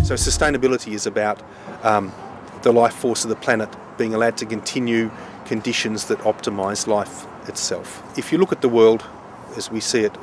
So sustainability is about the life force of the planet being allowed to continue conditions that optimise life itself. If you look at the world as we see it,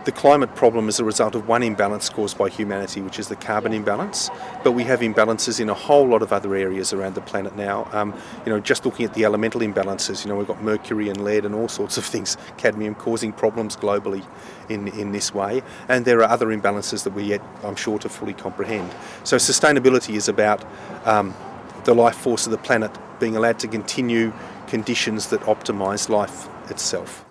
the climate problem is a result of one imbalance caused by humanity, which is the carbon imbalance. But we have imbalances in a whole lot of other areas around the planet now. Just looking at the elemental imbalances, we've got mercury and lead and all sorts of things, cadmium, causing problems globally in this way. And there are other imbalances that we yet, I'm sure, to fully comprehend. So sustainability is about the life force of the planet being allowed to continue conditions that optimise life itself.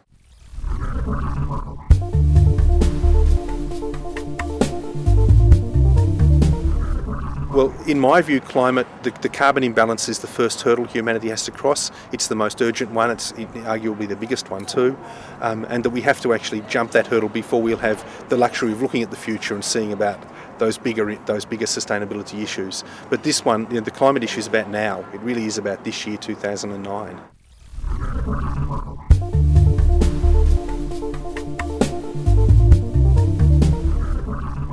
Well, in my view, climate, the carbon imbalance is the first hurdle humanity has to cross. It's the most urgent one, it's arguably the biggest one too, and that we have to actually jump that hurdle before we'll have the luxury of looking at the future and seeing about those bigger sustainability issues. But this one, the climate issue is about now. It really is about this year, 2009.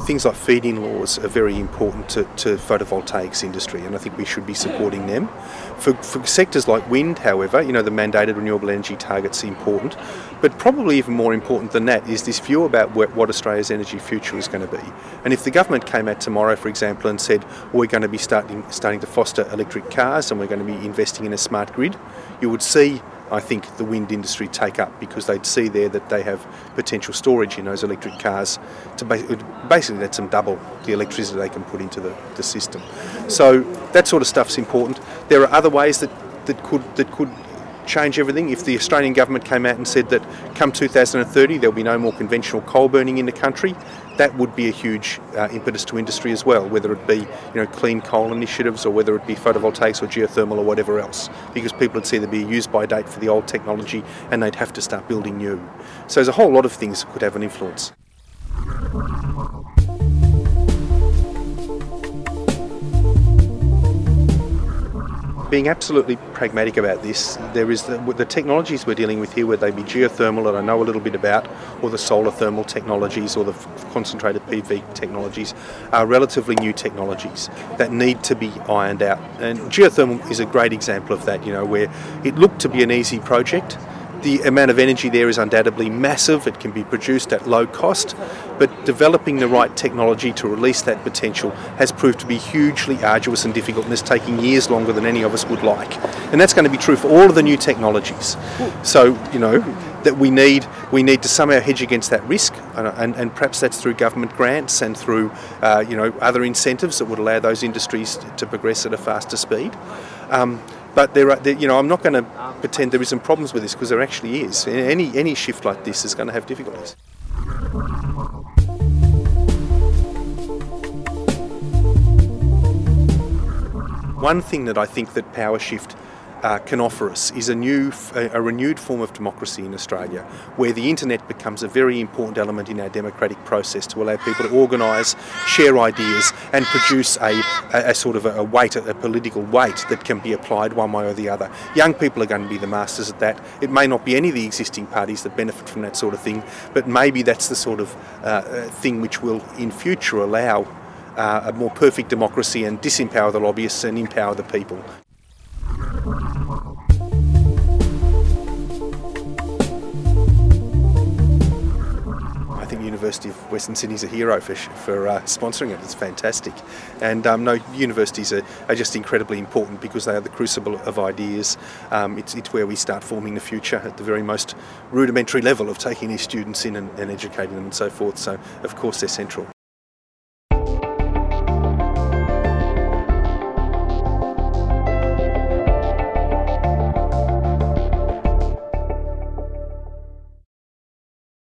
Things like feed-in laws are very important to photovoltaics industry, and I think we should be supporting them. For sectors like wind, however, the mandated renewable energy targets are important, but probably even more important than that is this view about what Australia's energy future is going to be. And if the government came out tomorrow, for example, and said, we're going to be starting to foster electric cars and we're going to be investing in a smart grid, you would see, I think, the wind industry take up, because they'd see there that they have potential storage in those electric cars to basically let them double the electricity they can put into the system. So that sort of stuff's important. There are other ways that could change everything. If the Australian government came out and said that come 2030 there'll be no more conventional coal burning in the country, that would be a huge impetus to industry as well, whether it be clean coal initiatives or whether it be photovoltaics or geothermal or whatever else, because people would see there'd be a use-by date for the old technology and they'd have to start building new. So there's a whole lot of things that could have an influence. Being absolutely pragmatic about this, there is the technologies we're dealing with here, whether they be geothermal that I know a little bit about, or the solar thermal technologies or the concentrated PV technologies, are relatively new technologies that need to be ironed out. And geothermal is a great example of that, where it looked to be an easy project. The amount of energy there is undoubtedly massive. It can be produced at low cost, but developing the right technology to release that potential has proved to be hugely arduous and difficult, and is taking years longer than any of us would like. And that's going to be true for all of the new technologies. So, that we need to somehow hedge against that risk, and perhaps that's through government grants and through other incentives that would allow those industries to progress at a faster speed. But I'm not going to pretend there isn't problems with this, because there actually is. Any shift like this is going to have difficulties. One thing that I think that power shift can offer us is a renewed form of democracy in Australia, where the internet becomes a very important element in our democratic process to allow people to organise, share ideas and produce a sort of a political weight that can be applied one way or the other. Young people are going to be the masters at that. It may not be any of the existing parties that benefit from that sort of thing, but maybe that's the sort of thing which will in future allow a more perfect democracy and disempower the lobbyists and empower the people. I think the University of Western Sydney is a hero for sponsoring it. It's fantastic. And universities are just incredibly important, because they are the crucible of ideas. It's where we start forming the future at the very most rudimentary level of taking these students in and educating them and so forth. So of course they're central.